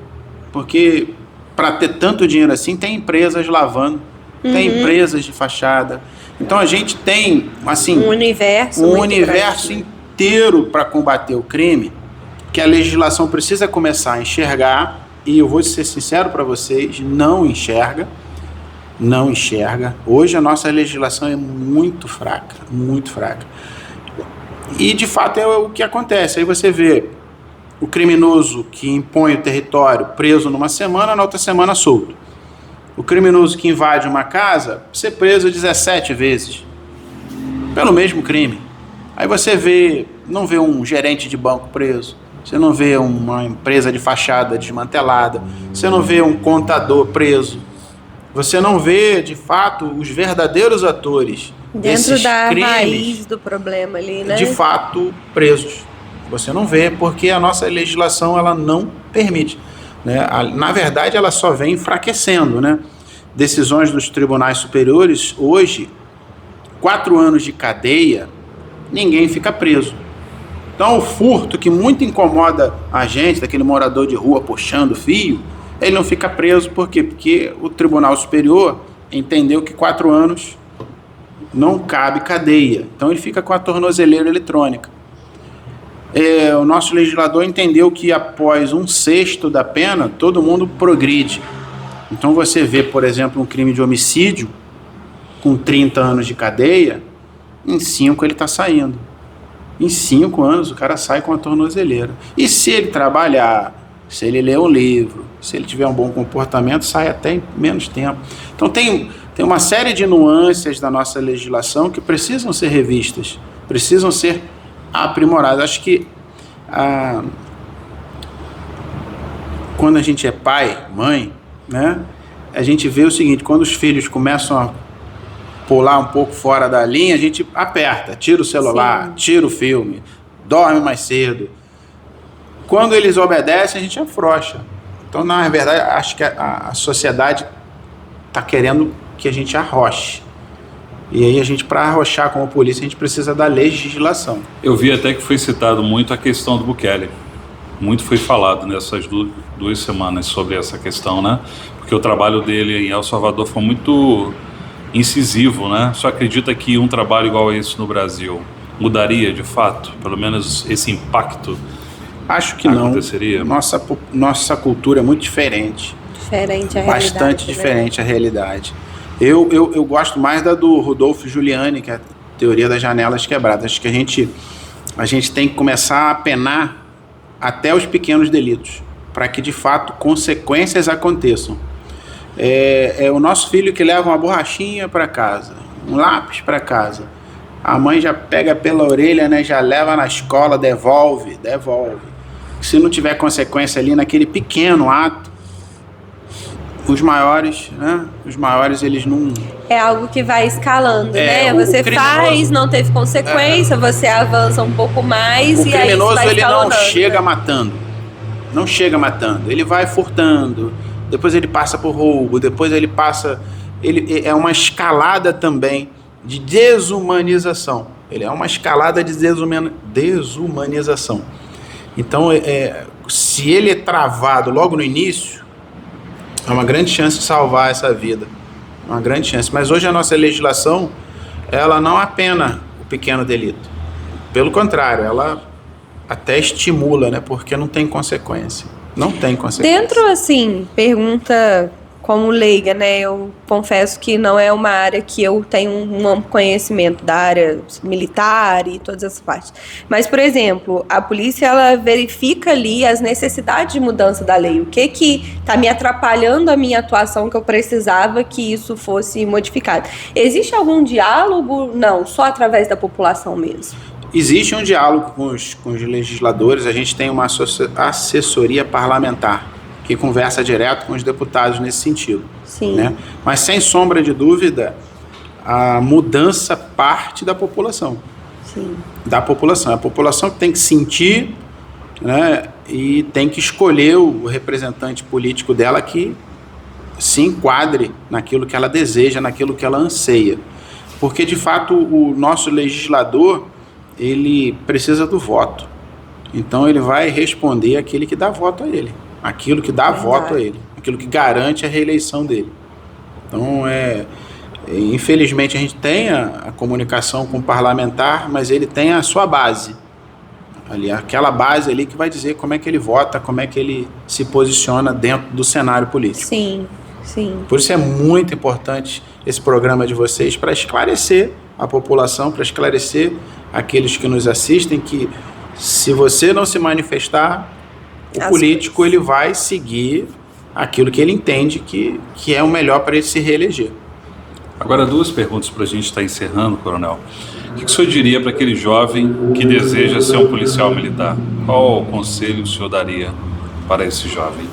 porque para ter tanto dinheiro assim, tem empresas lavando, tem empresas de fachada. Então a gente tem assim, um universo inteiro para combater o crime, que a legislação precisa começar a enxergar, e eu vou ser sincero para vocês, não enxerga. Hoje a nossa legislação é muito fraca. E de fato é o que acontece. Aí você vê o criminoso que impõe o território preso numa semana, na outra semana solto. O criminoso que invade uma casa, ser preso 17 vezes pelo mesmo crime. Aí você não vê um gerente de banco preso, você não vê uma empresa de fachada desmantelada, você não vê um contador preso, você não vê, de fato, os verdadeiros atores desses crimes, raiz do problema ali, né? De fato, presos. Você não vê, porque a nossa legislação ela não permite, né? Na verdade, ela só vem enfraquecendo, né? Decisões dos tribunais superiores, hoje, 4 anos de cadeia, ninguém fica preso. Então, o furto que muito incomoda a gente, daquele morador de rua puxando fio, ele não fica preso, por quê? Porque o Tribunal Superior entendeu que 4 anos não cabe cadeia. Então, ele fica com a tornozeleira eletrônica. O nosso legislador entendeu que após 1/6 da pena, todo mundo progride. Então, você vê, por exemplo, um crime de homicídio com 30 anos de cadeia, em 5 ele está saindo. Em 5 anos o cara sai com a tornozeleira. E se ele trabalhar, se ele ler um livro, se ele tiver um bom comportamento, sai até em menos tempo. Então tem uma série de nuances da nossa legislação que precisam ser revistas, precisam ser aprimoradas. Acho que quando a gente é pai, mãe, né, a gente vê o seguinte: quando os filhos começam a pular um pouco fora da linha, a gente aperta, tira o celular, sim, tira o filme, dorme mais cedo. Quando eles obedecem, a gente afrouxa. Então, na verdade, acho que a sociedade está querendo que a gente arroche. E aí, para arrochar como polícia, a gente precisa da legislação. Eu vi até que foi citado muito a questão do Bukele. Muito foi falado nessas 2 semanas sobre essa questão, né? Porque o trabalho dele em El Salvador foi muito incisivo, né? Só acredita que um trabalho igual a esse no Brasil mudaria de fato, pelo menos esse impacto? Acho que aconteceria? Não. Nossa cultura é muito diferente. Diferente a realidade. Bastante diferente a realidade. Eu gosto mais da do Rudolph Giuliani, que é a teoria das janelas quebradas. Acho que a gente tem que começar a penar até os pequenos delitos, para que de fato consequências aconteçam. É o nosso filho que leva uma borrachinha para casa, um lápis para casa, a mãe já pega pela orelha, né, já leva na escola, devolve. Se não tiver consequência ali naquele pequeno ato, os maiores eles não... É algo que vai escalando, né? Você faz, não teve consequência, você avança um pouco mais e aí o criminoso, ele não chega, né, matando, ele vai furtando, depois ele passa por roubo, depois ele passa... é uma escalada também de desumanização. Ele é uma escalada de desumanização. Então, se ele é travado logo no início, é uma grande chance de salvar essa vida. Uma grande chance. Mas hoje a nossa legislação, ela não apena o pequeno delito. Pelo contrário, ela até estimula, né? Porque não tem consequência. Não tem consequência. Dentro, assim, pergunta como leiga, né, eu confesso que não é uma área que eu tenho um conhecimento da área militar e todas essas partes. Mas, por exemplo, a polícia, ela verifica ali as necessidades de mudança da lei. O que está me atrapalhando a minha atuação que eu precisava que isso fosse modificado. Existe algum diálogo? Não, só através da população mesmo. Existe um diálogo com os legisladores, a gente tem uma assessoria parlamentar que conversa direto com os deputados nesse sentido. Sim. Né? Mas, sem sombra de dúvida, a mudança parte da população. Sim. Da população. É a população que tem que sentir, né, e tem que escolher o representante político dela que se enquadre naquilo que ela deseja, naquilo que ela anseia. Porque, de fato, o nosso legislador, ele precisa do voto. Então, ele vai responder aquele que dá voto a ele. Aquilo que dá voto a ele, aquilo que garante a reeleição dele. Então, infelizmente, a gente tem a comunicação com o parlamentar, mas ele tem a sua base. Ali, aquela base ali que vai dizer como é que ele vota, como é que ele se posiciona dentro do cenário político. Sim, sim. Por isso é muito importante esse programa de vocês para esclarecer a população, para esclarecer aqueles que nos assistem que, se você não se manifestar, o político ele vai seguir aquilo que ele entende que é o melhor para ele se reeleger. Agora, 2 perguntas para a gente estar encerrando, coronel. O que o senhor diria para aquele jovem que deseja ser um policial militar? Qual conselho o senhor daria para esse jovem?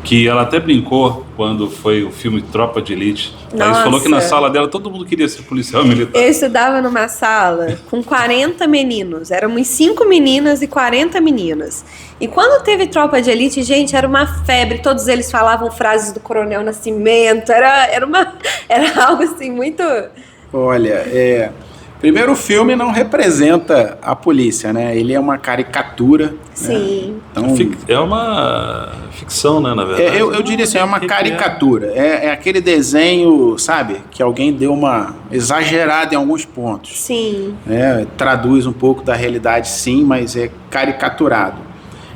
Que ela até brincou quando foi o filme Tropa de Elite. Ela falou que na sala dela todo mundo queria ser policial militar. Eu estudava numa sala com 40 meninos. Éramos 5 meninas e 40 meninas. E quando teve Tropa de Elite, gente, era uma febre. Todos eles falavam frases do Coronel Nascimento. Era algo assim muito... Olha, primeiro, o filme não representa a polícia, né? Ele é uma caricatura. Sim. Né? Então, é uma ficção, né, na verdade? Eu diria assim, é uma caricatura. É aquele desenho, sabe? Que alguém deu uma exagerada em alguns pontos. Sim. Traduz um pouco da realidade, sim, mas é caricaturado.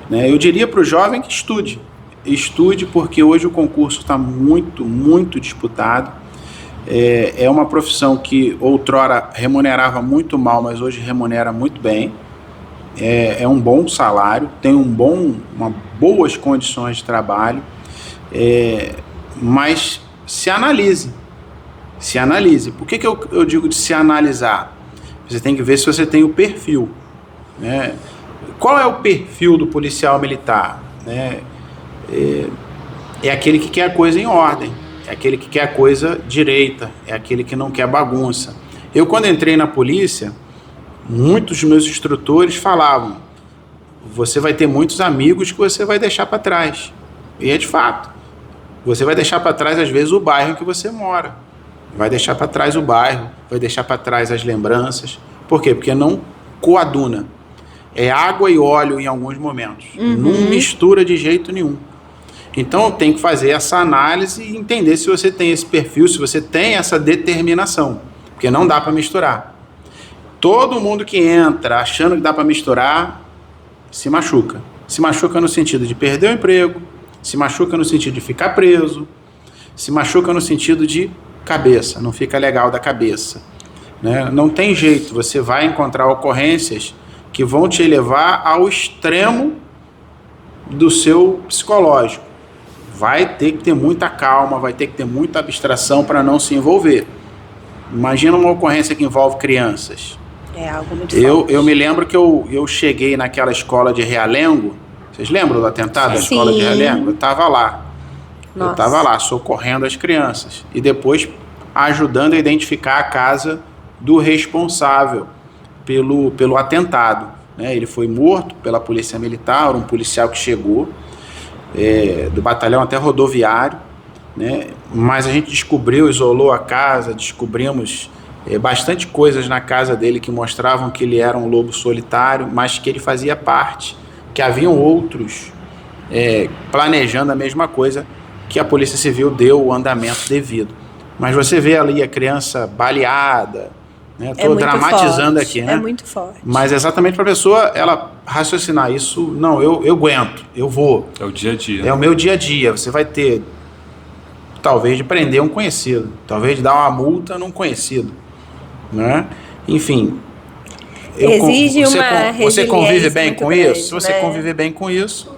Né? Eu diria para o jovem que estude. Estude, porque hoje o concurso está muito, muito disputado. É uma profissão que outrora remunerava muito mal, mas hoje remunera muito bem. É um bom salário, tem boas condições de trabalho, mas se analise. Se analise. Por que eu digo de se analisar? Você tem que ver se você tem o perfil. Né? Qual é o perfil do policial militar? É aquele que quer a coisa em ordem. É aquele que quer a coisa direita, é aquele que não quer bagunça. Eu, quando entrei na polícia, muitos dos meus instrutores falavam: você vai ter muitos amigos que você vai deixar para trás. E é de fato. Você vai deixar para trás, às vezes, o bairro em que você mora. Vai deixar para trás o bairro, vai deixar para trás as lembranças. Por quê? Porque não coaduna. É água e óleo em alguns momentos. Não mistura de jeito nenhum. Então, tem que fazer essa análise e entender se você tem esse perfil, se você tem essa determinação, porque não dá para misturar. Todo mundo que entra achando que dá para misturar, se machuca. Se machuca no sentido de perder o emprego, se machuca no sentido de ficar preso, se machuca no sentido de cabeça, não fica legal da cabeça. Né? Não tem jeito, você vai encontrar ocorrências que vão te levar ao extremo do seu psicológico. Vai ter que ter muita calma, vai ter que ter muita abstração para não se envolver. Imagina uma ocorrência que envolve crianças. É algo muito forte. Eu me lembro que eu cheguei naquela escola de Realengo. Vocês lembram do atentado da escola de Realengo? Eu estava lá. Nossa. Eu estava lá, socorrendo as crianças. E depois ajudando a identificar a casa do responsável pelo atentado. Né? Ele foi morto pela polícia militar, um policial que chegou do batalhão até rodoviário, né? Mas a gente descobriu, isolou a casa, descobrimos bastante coisas na casa dele que mostravam que ele era um lobo solitário, mas que ele fazia parte, que haviam outros planejando a mesma coisa, que a Polícia Civil deu o andamento devido. Mas você vê ali a criança baleada, né? Estou dramatizando forte. Aqui, né? É muito forte. Mas exatamente para a pessoa ela raciocinar isso, não, eu aguento, eu vou. É o dia a dia. É o meu dia a dia. Você vai ter talvez de prender um conhecido, talvez de dar uma multa num conhecido, né? Enfim, exige você convive bem com grande, isso? Se você né? conviver bem com isso,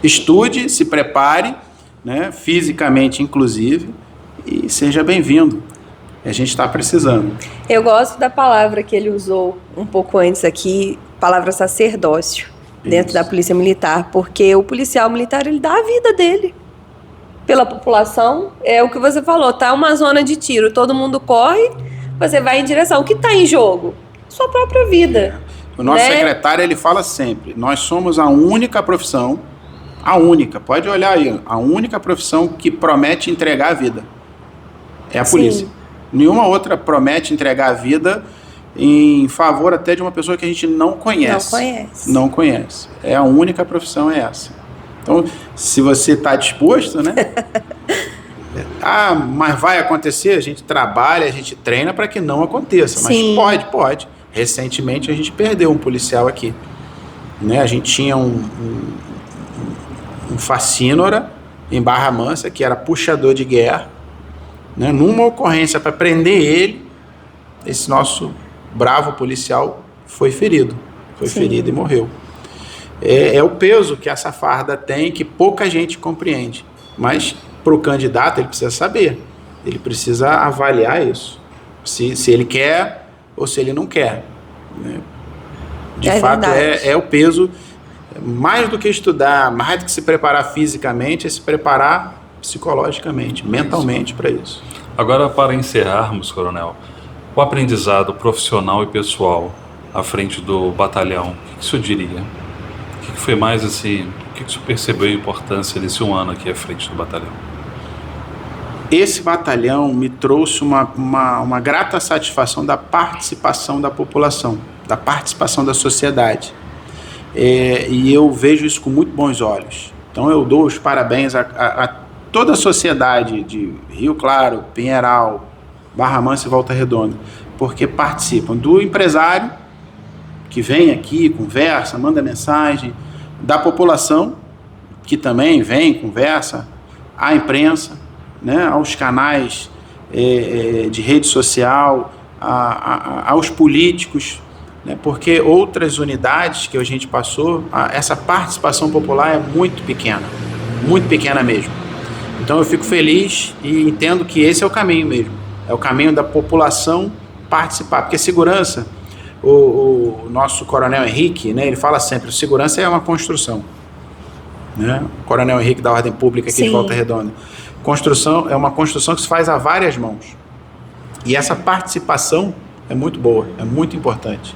estude, se prepare, né? Fisicamente inclusive, e seja bem-vindo. A gente está precisando. Eu gosto da palavra que ele usou um pouco antes aqui, palavra sacerdócio, dentro da Polícia Militar, porque o policial militar, ele dá a vida dele pela população. É o que você falou, tá uma zona de tiro, todo mundo corre, você vai em direção. O que está em jogo? Sua própria vida. O nosso secretário, ele fala sempre, nós somos a única profissão, pode olhar aí, a única profissão que promete entregar a vida. É a polícia. Nenhuma outra promete entregar a vida em favor até de uma pessoa que a gente não conhece. Não conhece. É a única profissão, é essa. Então, se você está disposto, né? Mas vai acontecer? A gente trabalha, a gente treina para que não aconteça. Mas pode. Recentemente a gente perdeu um policial aqui. Né? A gente tinha um facínora em Barra Mansa, que era puxador de guerra. Né? Numa ocorrência para prender ele, esse nosso bravo policial foi ferido. Ferido e morreu. É o peso que essa farda tem, que pouca gente compreende. Mas para o candidato ele precisa saber. Ele precisa avaliar isso. Se ele quer ou se ele não quer. Né? De fato, é o peso. Mais do que estudar, mais do que se preparar fisicamente, é se preparar psicologicamente, mentalmente para isso. Agora, para encerrarmos, Coronel, o aprendizado profissional e pessoal à frente do batalhão, o que o senhor diria? O que foi mais assim, o que o senhor percebeu a importância desse um ano aqui à frente do batalhão? Esse batalhão me trouxe uma grata satisfação da participação da população, da participação da sociedade. E eu vejo isso com muito bons olhos. Então eu dou os parabéns a toda a sociedade de Rio Claro, Pinheiral, Barra Mansa e Volta Redonda, porque participam do empresário, que vem aqui, conversa, manda mensagem, da população, que também vem, conversa, à imprensa, né, aos canais de rede social, aos políticos, né, porque outras unidades que a gente passou, essa participação popular é muito pequena mesmo. Então eu fico feliz e entendo que esse é o caminho mesmo, é o caminho da população participar, porque segurança, o nosso Coronel Henrique, né, ele fala sempre, segurança é uma construção, né? O Coronel Henrique da Ordem Pública aqui de Volta Redonda. Construção é uma construção que se faz a várias mãos. E essa participação é muito boa, é muito importante.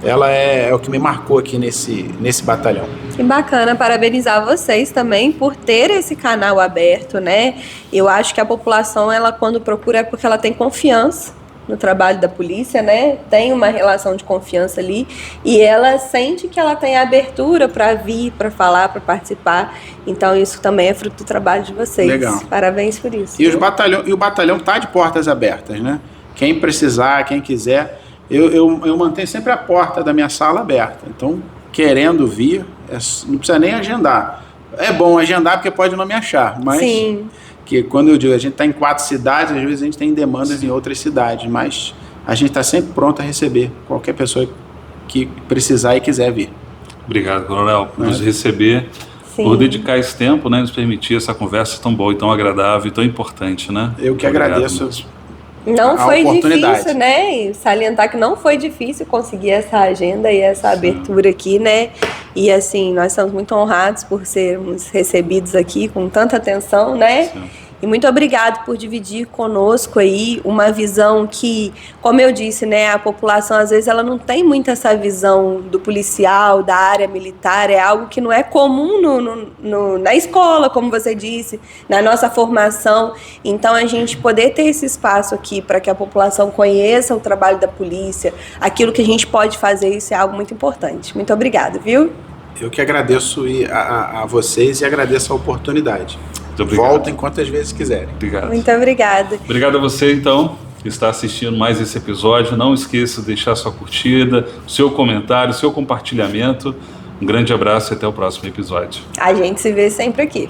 Ela é o que me marcou aqui nesse batalhão. Que bacana, parabenizar vocês também por ter esse canal aberto, né? Eu acho que a população, ela quando procura é porque ela tem confiança no trabalho da polícia, né? Tem uma relação de confiança ali e ela sente que ela tem abertura para vir, para falar, para participar. Então isso também é fruto do trabalho de vocês. Legal. Parabéns por isso. E o batalhão tá de portas abertas, né? Quem precisar, quem quiser, eu mantenho sempre a porta da minha sala aberta. Então, querendo vir, não precisa nem agendar. É bom agendar porque pode não me achar, mas que quando eu digo, a gente está em 4 cidades, às vezes a gente tem demandas em outras cidades, mas a gente está sempre pronto a receber qualquer pessoa que precisar e quiser vir. Obrigado, Coronel, por nos receber, por dedicar esse tempo, né, nos permitir essa conversa tão boa e tão agradável e tão importante, né? Eu que agradeço. Não foi difícil, né? Salientar que não foi difícil conseguir essa agenda e essa abertura aqui, né? E assim, nós estamos muito honrados por sermos recebidos aqui com tanta atenção, né? Sim. E muito obrigado por dividir conosco aí uma visão que, como eu disse, né, a população às vezes ela não tem muito essa visão do policial, da área militar, é algo que não é comum na escola, como você disse, na nossa formação. Então a gente poder ter esse espaço aqui para que a população conheça o trabalho da polícia, aquilo que a gente pode fazer, isso é algo muito importante. Muito obrigada, viu? Eu que agradeço a vocês e agradeço a oportunidade. Voltem quantas vezes quiserem. Obrigado. Muito obrigada. Obrigado a você, então, que está assistindo mais esse episódio. Não esqueça de deixar sua curtida, seu comentário, seu compartilhamento. Um grande abraço e até o próximo episódio. A gente se vê sempre aqui.